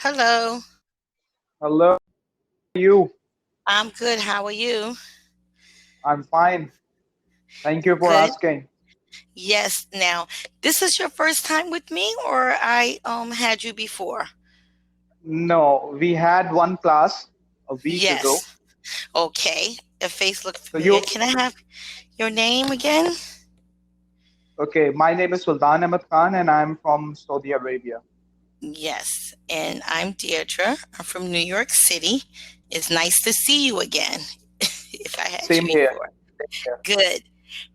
Hello. Hello, how are you? I'm good. How are you? I'm fine. Thank you for Good. asking. Yes. Now, this is your first time with me, or I had you before? No, we had one class a week ago. Yes. Okay. Your face looked So familiar. you, Can I have your name again? okay, my name is Sultan Ahmed Khan and I'm from Saudi Arabia. Yes. And I'm Deirdre. I'm from New York City. It's nice to see you again. If I had you Same here. before. Same here. Good.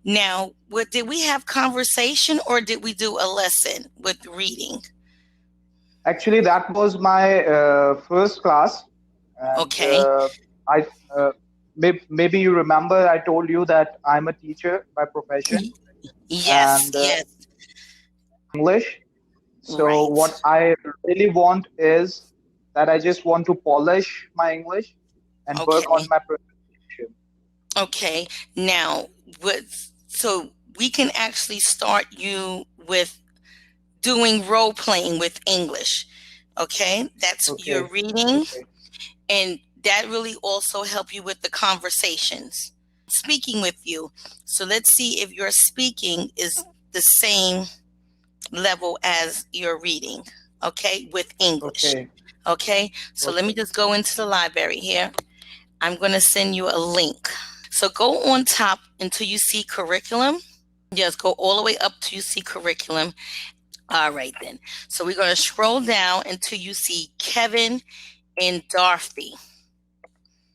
Now, what did we have conversation or did we do a lesson with reading? Actually, that was my first class, and Okay. I uh, maybe you remember I told you that I'm a teacher by profession Y- Yes. and Yes. English. So Right. what I really want is that I just want to polish my English and work Okay. on my pronunciation. Okay. Now, so we can actually start you with doing role playing with English. Okay? That's your Okay, reading, okay, and that really also help you with the conversations. Speaking with you. So let's see if your speaking is the same level as your reading. Okay? With English. okay, Okay? So let me okay. just go into the library here. I'm going to send you a link. So go on top until you see curriculum. Yes, go all the way up till you see curriculum. All right, then. So we're going to scroll down until you see Kevin and Dorothy.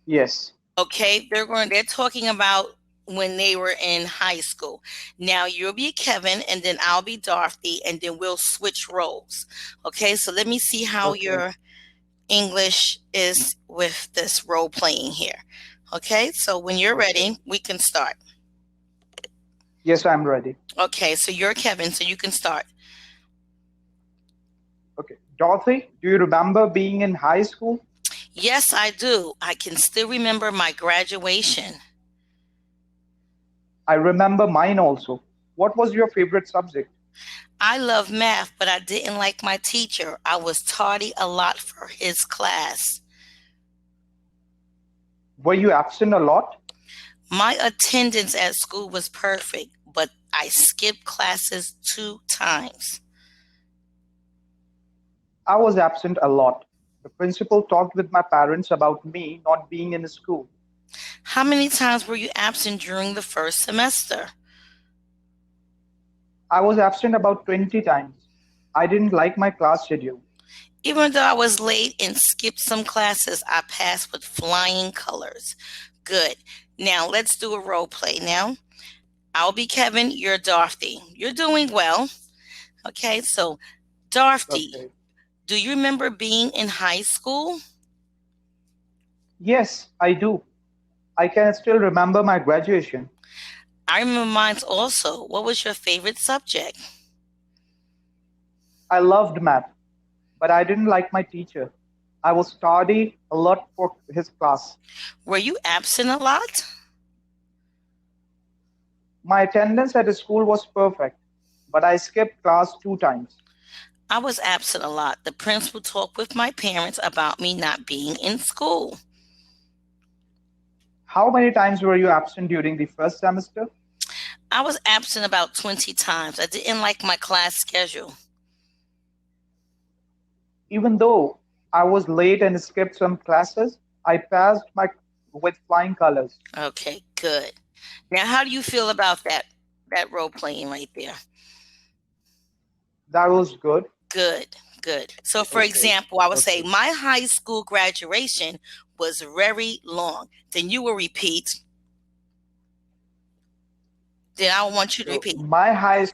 Yes, Okay, they're talking about when they were in high school. Now you'll be Kevin and then I'll be Dorothy and then we'll switch roles. Okay, so let me see how okay, your English is with this role playing here. Okay, so when you're okay. ready, we can start. Yes, I'm ready. Okay, so you're Kevin, so you can start. Okay. Dorothy, do you remember being in high school? Yes, I do. I can still remember my graduation. I remember mine also. What was your favorite subject? I love math, but I didn't like my teacher. I was tardy a lot for his class. Were you absent a lot? My attendance at school was perfect, but I skipped classes 2 times. I was absent a lot. The principal talked with my parents about me not being in school. How many times were you absent during the first semester? I was absent about 20 times. I didn't like my class schedule. Even though I was late and skipped some classes, I passed with flying colors. Good. Now let's do a role play. Now, I'll be Kevin, you're Dorothy. You're doing well. Okay, so Dorothy, Okay. do you remember being in high school? Yes, I do. I can still remember my graduation. I remember mine also. What was your favorite subject? I loved math, but I didn't like my teacher. I was study a lot for his class. Were you absent a lot? My attendance at school was perfect, but I skipped class 2 times. I was absent a lot. The principal talked with my parents about me not being in school. How many times were you absent during the first semester? I was absent about 20 times. I didn't like my class schedule. Even though I was late and skipped some classes, I passed my with flying colors. Okay, good. Now, how do you feel about that role playing right there? That was good. Good, good. So, for Okay. example, I would say Okay. my high school graduation was very long. Then you will repeat. Then I want you to So repeat. my high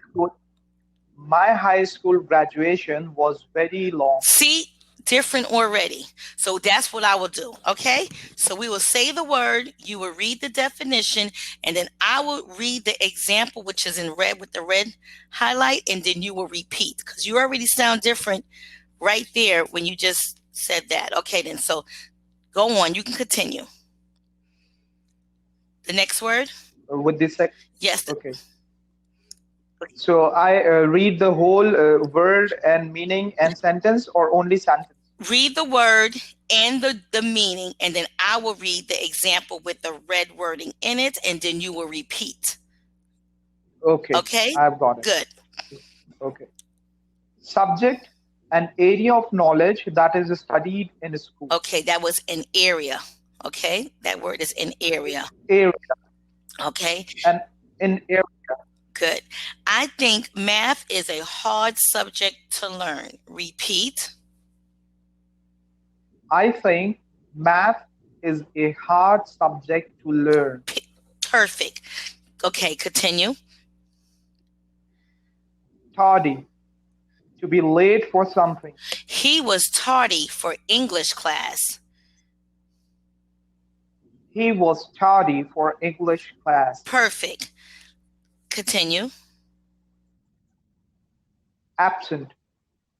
school graduation was very long. See, different already. So that's what I will do. Okay. So we will say the word, you will read the definition, and then I will read the example, which is in red with the red highlight, and then you will repeat because you already sound different right there when you just said that. Okay, then. So go on. You can continue. The next word? With this sec. Yes. Okay. So I read the whole word and meaning and sentence or only sentence. Read the word and the meaning, and then I will read the example with the red wording in it, and then you will repeat. Okay, Okay? I've got it. Good. Okay. Subject, an area of knowledge that is studied in school. Okay, that was an area. Okay? That word is an area. Area, Okay? and in area. Good. I think math is a hard subject to learn. Repeat. I think math is a hard subject to learn. Perfect. Okay, continue. Tardy, to be late for something. He was tardy for English class. He was tardy for English class. Perfect. Continue. Absent,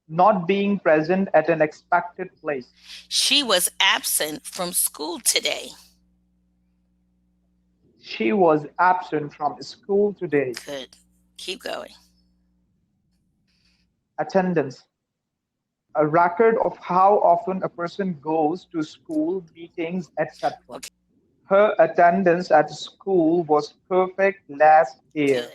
not being present at an expected place. She was absent from school today. She was absent from school today. Good. Keep going. Attendance, a record of how often a person goes to school, meetings, etc. Okay, Her attendance at school was perfect last year. good.